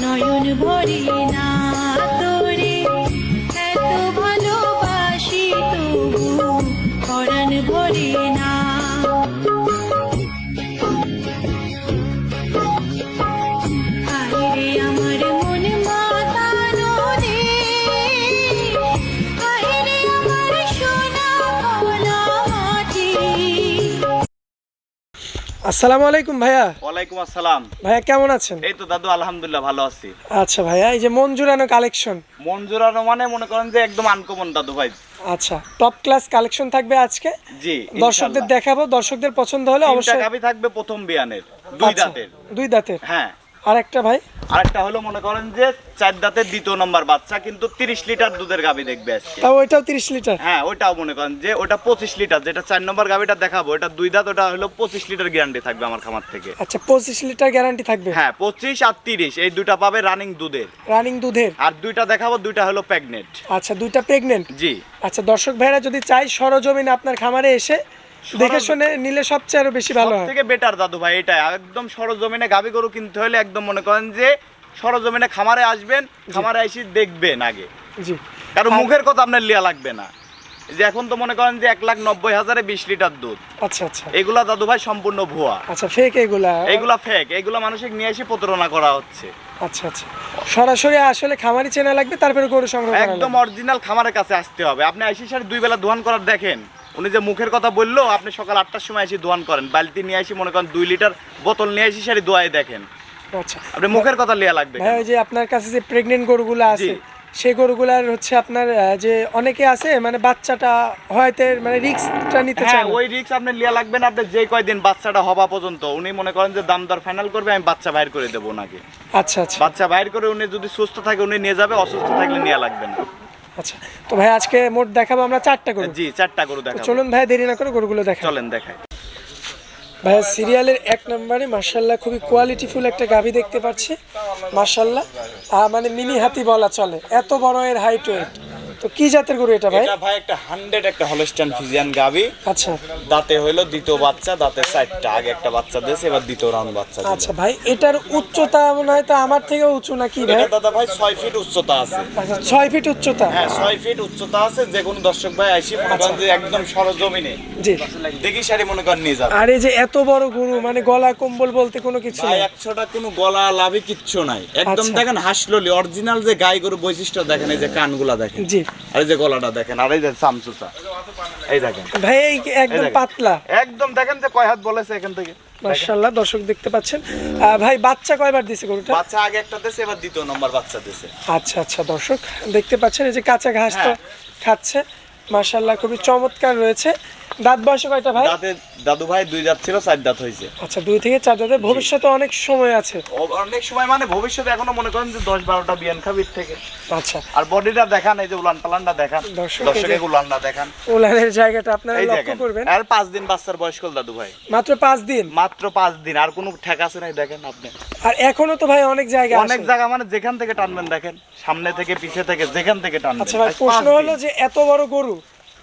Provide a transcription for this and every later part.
নয়ন ভরে না তোরে এত ভালোবাসি তবু পরাণ ভরে না আরে আমার মন মাতানো রে আরে আমার সোনা ভোলা মাটি। আসসালামু আলাইকুম ভাইয়া। ওয়ালাইকুম আসসালাম। ভাইয়া কেমন আছেন? এই তো দাদু আলহামদুলিল্লাহ ভালো আছি। আচ্ছা ভাইয়া, এই যে মন জুড়ানো কালেকশন। মন জোড়ানো মানে মনে করেন যে একদম আনকমন দাদু ভাই। আচ্ছা, টপ ক্লাস কালেকশন থাকবে আজকে। জি, দর্শকদের দেখাবো, দর্শকদের পছন্দ হলে অবশ্যই। গাভী থাকবে প্রথম বিয়ানের, দুই দাঁতের। দুই দাঁতের, হ্যাঁ। আরেকটা ভাই, আরেকটা হলো মনে করেন যে চার দাঁতের দ্বিতীয় নম্বর বাচ্চা, কিন্তু 30 লিটার দুধের গাভী দেখবে আজকে। তাও ওইটাও 30 লিটার? হ্যাঁ, ওইটাও মনে করেন যে ওটা 25 লিটার, যেটা 4 নম্বর গাভীটা দেখাবো ওটা দুই দাঁত, ওটা হলো 25 লিটার গ্যারান্টি থাকবে আমার খামার থেকে। আচ্ছা, 25 লিটার গ্যারান্টি থাকবে? হ্যাঁ, 25 আর 30 এই দুইটা পাবে রানিং দুধের। রানিং দুধের। আর দুইটা দেখাবো, দুইটা হলো প্রেগনেন্ট। আচ্ছা, দুইটা প্রেগনেন্ট। জি। আচ্ছা, দর্শক ভাইরা যদি চাই সরজমিনে আপনার খামারে এসে দেখে শুনে নিলে সবচেয়ে আরো বেশি ভালো হয়। সবথেকে বেটার দাদু ভাই এটা, একদম সরজমিনে গাভী গরু কিনতে হলে একদম মনে করেন যে সরজমিনে খামারে আসবেন, খামারে এসে দেখবেন আগে। জি। কারণ মুখের কথা আপনার লিয়া লাগবে না। যে এখন তো মনে করেন যে 1,90,000-এ 20 লিটার দুধ। আচ্ছা আচ্ছা, এগুলা দাদু ভাই সম্পূর্ণ ভুয়া। আচ্ছা, ফেক এগুলা? এগুলা ফেক, এগুলা মানুষকে নিয়ে এসে প্রতারণা করা হচ্ছে। আচ্ছা আচ্ছা, সরাসরি আসলে খামারি চেনা লাগবে, তারপরে গরু সংগ্রহ করা একদম লাগবে। অরিজিনাল খামারের কাছে আসতে হবে। আপনি আইসি সারি দুই বেলা দোয়ান করার দেখেন, উনি যে মুখের কথা বললো, আপনি সকাল 8টার সময় এসে দোয়ান করেন, বালতি নিয়ে আসি মনে করেন 2 লিটার বোতল নিয়ে আসি সারি দোয়াই দেখেন। আচ্ছা, আপনি মুখের কথা লিয়া লাগবে। ভাই ওই যে আপনার কাছে যে প্রেগনেন্ট গরুগুলো আছে, সেই গরুগুলার হচ্ছে আপনার যে অনেকে আছে মানে বাচ্চাটা হয়তো মানে রিস্কটা নিতে চায় হ্যাঁ, না। ওই রিস্ক আপনি লিয়া লাগবে না। আপনি যে কয়দিন বাচ্চাটা হওয়া পর্যন্ত উনি মনে করেন যে দাম দর ফাইনাল করবে, আমি বাচ্চা বাইর করে দেবো ওনাকে। আচ্ছা আচ্ছা, বাচ্চা বাইর করে উনি যদি সুস্থ থাকে উনি নিয়ে যাবে, অসুস্থ থাকলে নেওয়া লাগবে না। আচ্ছা, তো ভাই আজকে মোট দেখাবো আমরা 4টা গরু। জি, 4টা গরু দেখাবো। চলুন ভাই, দেরি না করে গরুগুলো দেখাই। চলেন দেখাই। ভাই সিরিয়ালের 1 নম্বরে মাশাআল্লাহ খুবই কোয়ালিটিফুল একটা গাভী দেখতে পাচ্ছি। মাশাআল্লাহ, মানে মিনি হাতি বলা চলে, এত বড় এর হাইট ওয়েট। তো কি জাতের গরু এটা ভাই? এটা ভাই একটা 100 একটা হলস্টাইন ফ্রিজিয়ান গাভী। আচ্ছা, দাঁতে হইলো দ্বিতীয় বাচ্চা, দাঁতে 4টা, আগে একটা বাচ্চা দিয়েছে, এবার দ্বিতীয় রাউন্ড বাচ্চা দিল। আচ্ছা ভাই, এটার উচ্চতা মনে হয় তো আমার থেকে উঁচু নাকি ভাই? এটা দাদা ভাই 6 ফিট উচ্চতা আছে। আচ্ছা, 6 ফিট উচ্চতা? হ্যাঁ, 6 ফিট উচ্চতা আছে। যে কোনো দর্শক ভাই আইসি মনে করেন যে একদম সরজমিনে জি দেখি সারি মনে করেন নিয়ে যাবে। আর এই যে এত বড় গরু, মানে গলা কম্বল বলতে কোনো কিছু ভাই নেই? 100টা কোনো গলা লাভে কিচ্ছু নাই, একদম আচ্ছা। দেখেন হাসললি অরিজিনাল যে গাই গরু বৈশিষ্ট্য দেখেন, এই যে কানগুলা দেখেন, জি। আর এই যে গলাটা দেখেন, আর এই যে চামচুটা এই দেখেন ভাই এই একদম দেখেন। পাতলা একদম দেখেন যে কয় হাত বলেছে এখান থেকে। মাশাআল্লাহ, দর্শক দেখতে পাচ্ছেন। ভাই বাচ্চা কয়বার দিছে গরুটা? বাচ্চা আগে একটা দিয়েছে, এবার দ্বিতীয় নম্বর বাচ্চা দিয়েছে। আচ্ছা আচ্ছা, দর্শক দেখতে পাচ্ছেন এই যে কাঁচা ঘাস তো হ্যাঁ। খাচ্ছে। মাশাআল্লাহ, খুবই চমৎকার রয়েছে। দাঁত বয়সে কয়টা ভাই? দাঁতে দাদু ভাই 2 দাঁত ছিল, 4 দাঁত হয়েছে। আচ্ছা, 2 থেকে 4 দাঁতের। ভবিষ্যতে অনেক সময় আছে? অনেক সময় মানে ভবিষ্যতে এখনো মনে করেন যে 10-12টা বিয়ান খাবির থেকে। আচ্ছা, আর বডিটা দেখান, এই যে উলান পালানটা দেখান, দর্শক, দর্শকের উলানটা দেখান, উলানের জায়গাটা আপনারা এই লক্ষ্য দেখেন। করবেন। আর 5 দিন বাচ্চার বয়স কল দাদু ভাই, মাত্র 5 দিন? মাত্র 5 দিন। আর কোনো ঠেক আছে নাই দেখেন আপনি। আর এখনো তো ভাই অনেক জায়গা অনেক আছে। জায়গা মানে যেখান থেকে টানবেন দেখেন, সামনে থেকে পিছে থেকে যেখান থেকে টানবেন। আচ্ছা ভাই, আজ প্রশ্ন 5 হলো দিন। যে এত বড় গরু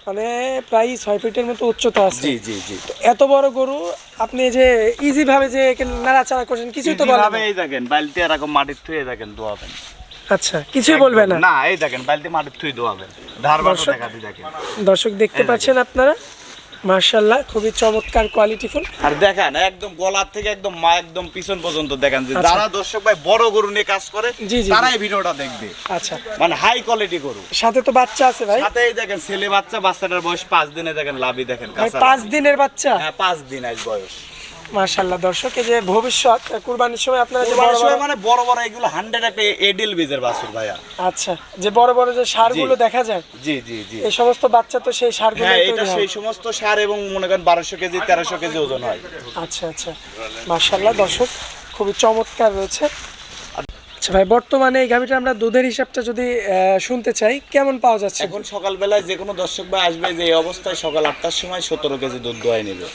মানে প্রায় 6 ফিটের মতো উচ্চতা আছে। জি জি জি। এত বড় গরু আপনি যে ইজি ভাবে যে নাড়াচাড়া করছেন, কিছুই তো বলবেন কিভাবে না? এই দেখেন বালতি এরকম মাটির থুয়ে দেখেন দোয়াবেন। আচ্ছা, কিছুই বলবে না? না, এই দেখেন বালতি মাটির থুয়ে দোয়াবেন, ধারবাটো দর্শক- দেখাতে দেখেন। দর্শক দেখতে এই পাচ্ছেন আপনারা, মাশাআল্লাহ খুবই চমৎকার কোয়ালিটিফুল। আর দেখেন একদম গলার থেকে একদম একদম পিছন পর্যন্ত দেখেন যে আচ্ছা। যারা দর্শক ভাই বড় গরু নিয়ে কাজ করে জি, জি, তারাই ভিডিওটা দেখবে। আচ্ছা, মানে হাই কোয়ালিটি গরু। সাথে তো বাচ্চা আছে ভাই? সাথে এই দেখেন ছেলে বাচ্চা, বাচ্চাটার বয়স 5 দিনে দেখেন লাভি দেখেন ভাই কাঁচা 5 লাভি। দিনের বাচ্চা? হ্যাঁ, 5 দিন আজ বয়স। মাশাআল্লাহ, দর্শক এই যে ভবিষ্যৎ কুরবানির সময় আপনারা যে বড় কুরবানির বড়, সময় মানে বড় বড় এগুলো 100 একটা এডিল বীজের বাছুর ভাইয়া। আচ্ছা, যে বড় বড় যে সারগুলো জি। দেখা যায়, জি জি জি। এই সমস্ত বাচ্চা তো সেই সারগুলো হ্যাঁ, তৈরি এটা হয়। সেই সমস্ত সার এবং মনে করেন 1200 কেজি 1300 কেজি ওজন হয়। আচ্ছা আচ্ছা, মাশাআল্লাহ, দর্শক খুবই চমৎকার রয়েছে। আচ্ছা ভাই, বর্তমানে এই গাভীটা আমরা দুধের হিসাবটা যদি শুনতে চাই, কেমন পাওয়া যাচ্ছে? এখন সকালবেলায় যে কোনো দর্শক ভাই আসবে যে এই অবস্থায় সকাল 8টার সময় 17 কেজি দুধ দোয়াই নেবে।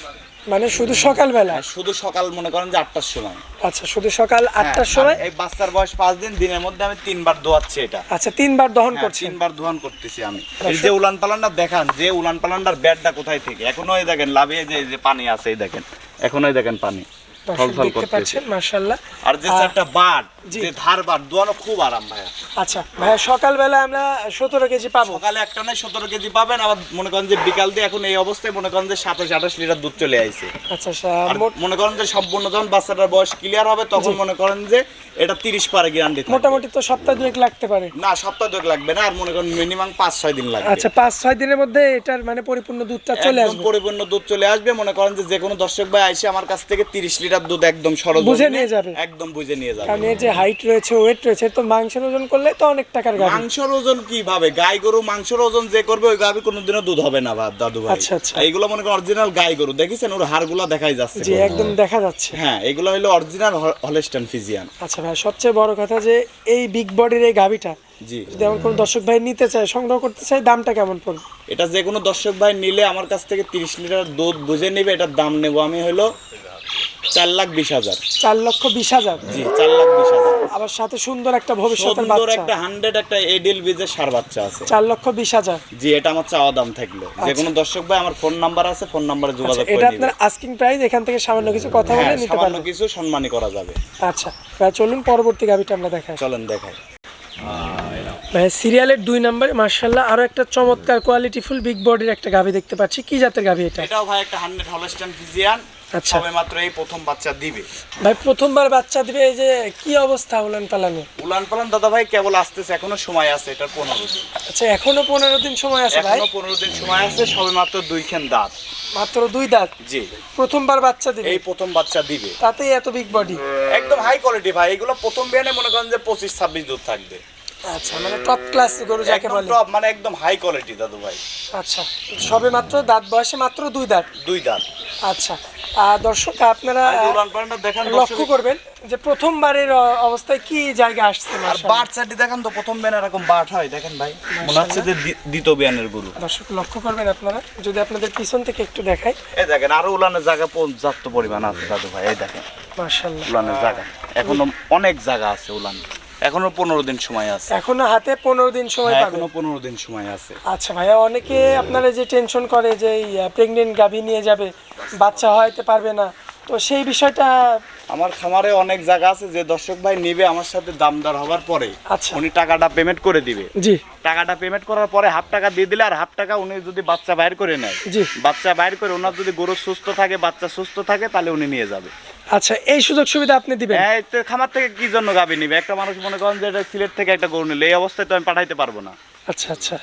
মানে শুধু সকালবেলা? আর শুধু সকাল মনে করেন যে 8টার সময়। আচ্ছা, শুধু সকাল 8টার হ্যাঁ, সময়? আর এই বাচ্চার বয়স 5 দিন, দিনের মধ্যে আমি 3 বার দোয়াচ্ছি এটা। আচ্ছা, 3 বার দহন হ্যাঁ, করছেন? 3 বার দোয়ান করতেছি আমি। এই যে উলান পালানটা দেখান, যে উলান পালানটার ব্যাটটা কোথায় থেকে এখনো এই দেখেন লাভে যে যে পানি আছে, এই দেখেন এখনো এই দেখেন পানি। দর্শক ফলফল দেখতে করতেছে। পাচ্ছেন মাশাআল্লাহ। আর যে চারটা বাট জি। যে ধার বাট দোয়ানো খুব আরাম ভাইয়া। আচ্ছা ভাইয়া, সকালবেলা আমরা 17 কেজি পাবো। সকালে একটা নয় 17 কেজি পাবেন, আবার মনে করেন যে বিকাল দিয়ে এখন এই অবস্থায় মনে করেন যে 27-28 লিটার দুধ চলে আইছে। আচ্ছা আর মনে করেন যে সম্পূর্ণ যখন বাচ্চাটার বয়স ক্লিয়ার হবে তখন মনে করেন যে এটা 30 পারে গ্যারান্টি থাকবে। মোটামুটি তো সপ্তাহ দুয়েক লাগতে পারে। না সপ্তাহ দুয়েক লাগবে না, আর মনে করেন মিনিমাম 5-6 দিন লাগবে। আচ্ছা 5-6 দিনের মধ্যে এটার মানে পরিপূর্ণ দুধটা চলে একদম আসবে। পরিপূর্ণ দুধ চলে আসবে। মনে করেন যে কোনো দর্শক ভাই আইসে আমার কাছ থেকে 30 লিটার দুধ একদম সরজমিনে বুঝে নিয়ে যাবে। একদম বুঝে নিয়ে যাবে। কারণ এর যে হাইট রয়েছে, ওয়েট রয়েছে, তো মাংসের ওজন করলে তো অনেক টাকার গাভী। মাংসের ওজন কিভাবে গাই গরু মাংসের ওজন যে করবে ওই গাভী কোনোদিনও দুধ হবে না দাদু ভাই। আচ্ছা, আচ্ছা। এইগুলো মনে করেন অরিজিনাল গাই গরু, দেখেছেন ওর হাড়গুলো দেখাই যাচ্ছে। জি একদম দেখা যাচ্ছে। হ্যাঁ এগুলো হলো অরিজিনাল হলস্টাইন ফ্রিজিয়ান। আচ্ছা ভাই, সবচেয়ে বড় কথা যে এই বিগ বডির এই গাভীটা জি যদি আমার কোনো দর্শক ভাই নিতে চায়, সংগ্রহ করতে চায়, দামটা কেমন পড়বে? এটা যে কোনো দর্শক ভাই নিলে আমার কাছ থেকে 30 লিটার দুধ বুঝে নেবে। এটার দাম নেব আমি হলো 4,20,000। 4,20,000। জি 4,20,000। আবার সাথে সুন্দর একটা ভবিষ্যতের সুন্দর বাচ্চা। একটা 100 একটা এডিএল বীজের সার বাচ্চা আছে। 4,20,000। জি এটা আমার চাওয়া দাম থাকলো। যে কোনো দর্শক ভাই আমার ফোন নাম্বার আছে, ফোন নাম্বারে যোগাযোগ করে এটা নিবে। আপনার আস্কিং প্রাইস, এখান থেকে সামান্য কিছু কথা বলে হ্যাঁ নিতে সামান্য পারবেন। কিছু সম্মানী করা যাবে। আচ্ছা ভাই, চলুন পরবর্তী গাভীটা আমরা দেখাই। চলেন দেখাই। ভাই সিরিয়ালের 2 নম্বরে মাশাআল্লাহ আরো একটা চমৎকার কোয়ালিটিফুল বিগ বডির একটা গাভী দেখতে পাচ্ছি। কি জাতের গাভী এটা? এটাও ভাই একটা 100 হলস্টাইন ফ্রিজিয়ান। আচ্ছা। সবে মাত্র এই প্রথম বাচ্চা দিবে। ভাই প্রথমবার বাচ্চা দিবে, এই যে কি অবস্থা উলান পালানে? উলান পালান দাদা ভাই কেবল আসতেছে, এখনো সময় আছে। এটার 15 দিন। আচ্ছা এখনো 15 দিন সময় আছে ভাই? এখনো 15 দিন সময় আছে। সবে মাত্র 2 খান দাঁত। মাত্র 2 দাঁত? জি প্রথমবার বাচ্চা দিবে, এই প্রথম বাচ্চা দিবে। তাতেই এত বিগ বডি। একদম হাই কোয়ালিটি ভাই। এগুলো প্রথম বিয়ানে মনে করেন যে 25-26 দুধ থাকবে। আচ্ছা মানে টপ ক্লাস গরু যাকে একদম বলে। টপ, মানে একদম হাই কোয়ালিটি দাদু ভাই। আচ্ছা সবে মাত্র দাঁত বয়সে মাত্র 2 দাঁত। 2 দাঁত। আচ্ছা দর্শক আপনারা আর এই উলান পালানটা দেখেন লক্ষ্য করবেন যে প্রথমবারের অবস্থায় কি জায়গা আসছে। আর মাশাআল্লাহ। বাট চাটি দেখেন তো, প্রথম বিয়ানে এরকম বাট হয় দেখেন ভাই, মনে হচ্ছে যে দ্বিতীয় বিয়ানের গরু। দর্শক লক্ষ্য করবেন আপনারা, যদি আপনাদের পিছন থেকে একটু দেখাই। এই দেখেন আরো উলানের জায়গা পর্যাপ্ত পরিমাণ আছে দাদু ভাই। এই দেখেন মাশাআল্লাহ উলানের জায়গা এখনো অনেক জায়গা আছে। উলান এখনো 15 দিন সময় আছে। এখনো হাতে 15 দিন সময় হ্যাঁ, পাবেন। এখনো 15 দিন সময় আছে। আচ্ছা ভাইয়া, অনেকে আপনারা যে টেনশন করে যে প্রেগনেন্ট গাভী নিয়ে যাবে, বাচ্চা হয়তো পারবে না, তো সেই বিষয়টা আমার খামারে অনেক জায়গা আছে। যে দর্শক ভাই নিবে আমার সাথে দামদার হওয়ার পরে আচ্ছা। উনি টাকাটা পেমেন্ট করে দিবে। জি টাকাটা পেমেন্ট করার পরে হাফ টাকা দিয়ে দিলে আর হাফ টাকা উনি যদি বাচ্চা বাইর করে নেয়, জি। বাচ্চা বাইর করে ওনার যদি গরু সুস্থ থাকে, বাচ্চা সুস্থ থাকে, তাহলে উনি নিয়ে যাবে। আচ্ছা, এই সুযোগ সুবিধা আপনি দিবেন? হ্যাঁ, তো খামার থেকে কি জন্য গাভী নিবে? একটা মানুষ মনে করেন যে এটা সিলেট থেকে একটা গরু নিলে, এই অবস্থায় তো আমি পাঠাইতে পারবো না। আচ্ছা আচ্ছা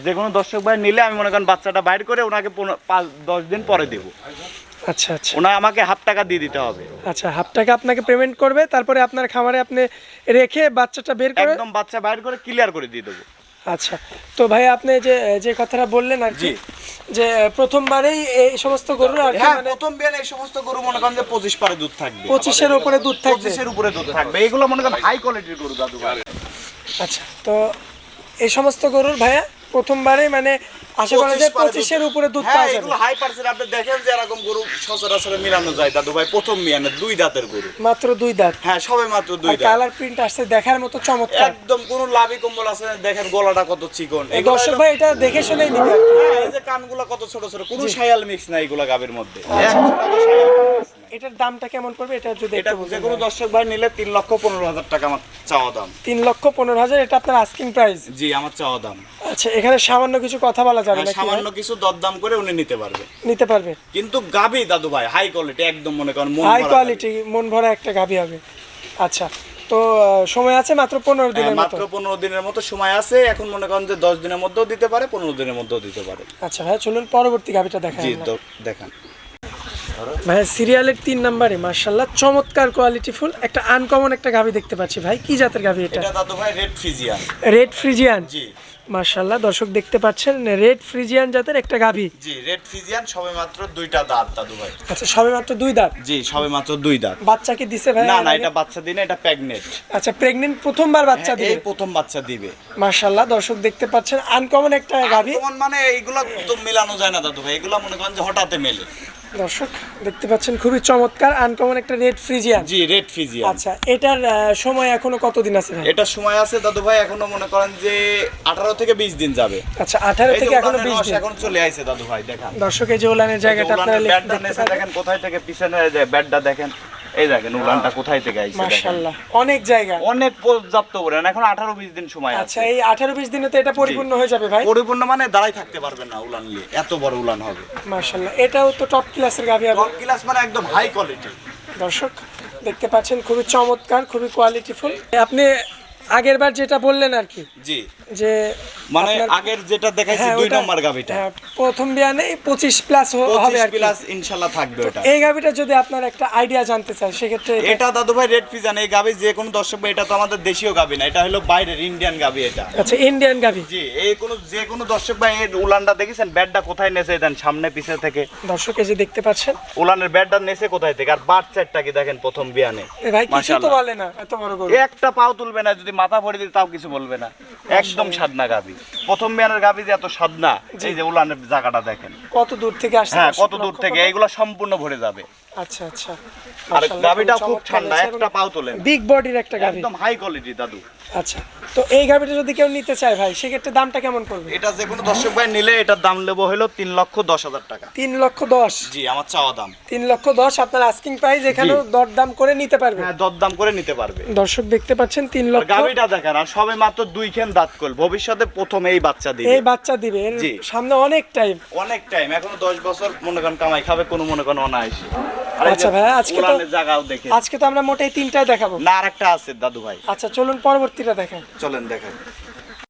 যে কোনো দর্শক ভাই নিলে আমি মনে করেন বাচ্চাটা বাইর করে ওনাকে 5-10 দিন পরে দেবো। আচ্ছা আচ্ছা ওনা আমাকে হাফ টাকা দিয়ে দিতে হবে। আচ্ছা, হাফ টাকা আপনাকে পেমেন্ট করবে, তারপরে আপনার খামারে আপনি রেখে বাচ্চাটা বের করে। একদম বাচ্চা বাইর করে ক্লিয়ার করে দিয়ে দেবো। আচ্ছা, তো ভাই আপনি যে কথাটা বললেন আর কি, জি। যে প্রথমবারেই এই সমস্ত গরু আর কি হ্যাঁ, মানে প্রথম বিয়ানে এই সমস্ত গরু মনে করেন যে 25 পারে দুধ থাকবে। 25-এর উপরে দুধ থাকবে। 25-এর উপরে দুধ থাকবে। এগুলো মনে করেন হাই কোয়ালিটির গরু দাদু ভাই। আচ্ছা, তো এই সমস্ত গরুর ভাইয়া প্রথমবারে মানে আশা করা যায় 25-এর উপরে দুধ হ্যাঁ, পাওয়া যাবে। এগুলো হাই পার্সেন্ট। আপনি দেখেন যে এরকম গরু সচরাচর মিলানো যায় দাদু ভাই। প্রথম বিয়ানে 2 দাঁতের গরু। মাত্র 2 দাঁত। হ্যাঁ, সবে মাত্র 2 দাঁত। কালার প্রিন্ট আসছে দেখার মতো চমৎকার। একদম কোনো লাভি কম্বল আছে না, দেখেন গলাটা কত চিকন। এই দর্শক ভাই এটা দেখে শুনেই নিবে আর কি। হ্যাঁ, এই যে কানগুলো কত ছোট ছোট, কোনো শায়াল মিক্স নাই এগুলা গাবের মধ্যে। একদম শায়াল mix নাই। এটার দামটা কেমন পড়বে এটা যদি এটা একটু যে বলতেন? কোনো দর্শক ভাই নিলে 3,15,000 টাকা আমার চাওয়া দাম। 3,15,000 এটা আপনার আস্কিং প্রাইস? জি, আমার চাওয়া দাম। আচ্ছা, এখানে সামান্য কিছু কথা বলা যাবে হ্যাঁ, নাকি? সামান্য কিছু দরদাম করে উনি নিতে পারবে। নিতে পারবে। কিন্তু গাবি দাদু ভাই হাই কোয়ালিটি, একদম মনে করেন মন হাই ভরা কোয়ালিটি, মন ভরা একটা গাভী হবে। আচ্ছা, তো সময় আছে মাত্র 15 গাভী। দিনের মতো। মাত্র 15 দিনের মতো সময় আছে। এখন মনে করেন যে 10 দিনের মধ্যেও দিতে পারে, 15 দিনের মধ্যেও দিতে পারে। আচ্ছা ভাই, চলুন পরবর্তী গাভীটা দেখাই জি, আমরা। তো দেখান। ভাই সিরিয়ালের 3 নম্বরে মাশাআল্লাহ চমৎকার কোয়ালিটিফুল একটা আনকমন একটা গাভী দেখতে পাচ্ছি ভাই। কি জাতের গাভী এটা? এটা দাদু ভাই রেড ফ্রিজিয়ান। Red Friesian? জি মাশাআল্লাহ, দর্শক দেখতে পাচ্ছেন রেড ফ্রিজিয়ান জাতের একটা গাভী। জি, রেড ফ্রিজিয়ান। সবে মাত্র 2টা দাঁত দাদু ভাই। আচ্ছা, সবে মাত্র 2 দাঁত? জি, সবে মাত্র 2 দাঁত। বাচ্চা কি দিছে ভাই? না না, এটা বাচ্চা দিনে, এটা প্রেগনেন্ট। আচ্ছা, প্রেগন্যান্ট প্রথমবার বাচ্চা দিবে? এই প্রথম বাচ্চা দিবে। মাশাআল্লাহ, দর্শক দেখতে পাচ্ছেন আনকমন একটা গাভী। আনকমন মানে এইগুলা তো মেলানো যায় না দাদু ভাই। এগুলা মনে করেন যে হঠাৎ মেলে। দর্শক দেখতে পাচ্ছেন খুবই চমৎকার আনকমন একটা রেড ফ্রিজিয়ান। জি, রেড ফ্রিজিয়ান। আচ্ছা, এটার সময় এখনো কতদিন আছে ভাই? এটা সময় আছে দাদু ভাই, এখনো মনে করেন যে 18 থেকে 20 দিন যাবে। আচ্ছা, 18 থেকে এখনো 20 দিন। এখন চলে আইছে দাদু ভাই, দেখেন। দর্শক এই যে ওলানের জায়গাটা আপনারা ব্যাটটা দেখতে নেছে পাচ্ছেন। দেখেন কোথায় থেকে পিছনে যে ব্যাটটা দেখেন। এই দেখেন উলানটা কোথায় থেকে আইছে দেখেন। মাশাআল্লাহ অনেক জায়গা। অনেক পর্যাপ্ত পরিমাণ, এখন 18-20 দিন সময় আচ্ছা আছে। এই 18-20 দিনে তো এটা পরিপূর্ণ হয়ে যাবে ভাই? পরিপূর্ণ মানে দাঁড়াই থাকতে পারবেন না উলান নিয়ে, এত বড় উলান হবে। মাশাআল্লাহ এটাও তো টপ ক্লাসের গাভী হবে। টপ ক্লাস মানে একদম হাই কোয়ালিটি। দর্শক দেখতে পাচ্ছেন খুবই চমৎকার, খুবই কোয়ালিটিফুল। আপনি আগের বার যেটা বললেন আর কি, জি যে মানে আপনার- আগের যেটা দেখাইছি হ্যাঁ, 2 ওটা- নম্বর গাবিটা হ্যাঁ, প্রথম বিয়ানে 25 প্লাস হবে 25 আর কি। প্লাস ইনশাআল্লাহ থাকবে ওটা। এই গাভিটা যদি আপনার একটা আইডিয়া জানতে চাই সেক্ষেত্রে এটা দাদু ভাই রেড ফিজান, এই গাবি যে কোনো দর্শক ভাই, এটা তো আমাদের দেশীয় গাবি না, এটা হলো বাইরের ইন্ডিয়ান গাবি এটা। আচ্ছা ইন্ডিয়ান গাভি। জি এই কোনো যে কোনো দর্শক ভাই এর উলানটা দেখেছেন ব্যাটটা কোথায় নেছে দেন, সামনে পিছে থেকে দর্শক এই যে দেখতে পাচ্ছেন উলানের ব্যাটটা নেছে কোথায় থেকে, আর বাচ্চাটা কি দেখেন প্রথম বিয়ানে। এ ভাই কিছু তো মাশাআল্লাহ। বলে না, এত বড় গরু। একটা পাও তুলবে না, যদি মাথা ভরে দিতে তাও কিছু বলবে না, একদম সাদনা গাবি। প্রথম বিয়ানের গাবি যে এত সাদনা, এই যে উলানের জায়গাটা দেখেন কত দূর থেকে আসছে? হ্যাঁ, দর্শক কত দূর লক্ষ্য থেকে, করুন। এইগুলো সম্পূর্ণ ভরে যাবে। আচ্ছা আচ্ছা আর গাবিটা খুব ঠান্ডা, একটা পাও তোলে না, বিগ বডির একটা গাভি। একদম হাই কোয়ালিটি দাদু। আচ্ছা তো এই গাভিটা যদি কেউ নিতে চায় ভাই সেক্ষেত্রে দামটা কেমন পড়বে? এটা যে কোনো দর্শক ভাই নিলে এটার দাম নেবো হলো 3,10,000 টাকা। 3,10,000। জি আমার চাওয়া দাম। 3,10,000 আপনার আস্কিং প্রাইস, এখানেও দরদাম করে নিতে পারবে। হ্যাঁ দরদাম করে নিতে পারবে। দর্শক দেখতে পাচ্ছেন 3 আর লক্ষ। গাবিটা দেখেন, আর সবে মাত্র 2 খেন দাঁত কল, ভবিষ্যতে প্রথম এই বাচ্চা দিবে। এই বাচ্চা দিবে, এর জি। সামনে অনেক টাইম। অনেক টাইম, এখনো 10 বছর মনে করেন কামাই খাবে, কোনো মনে করেন অনায়াসে। আর এই যে আচ্ছা ভাই আজকে তো উলানের জায়গাও দেখে আজকে তো আমরা মোটেই 3টাই দেখাবো। না, আরেকটা আছে দাদু ভাই, আচ্ছা চলুন পরবর্তীটা দেখেন। চলেন দেখেন।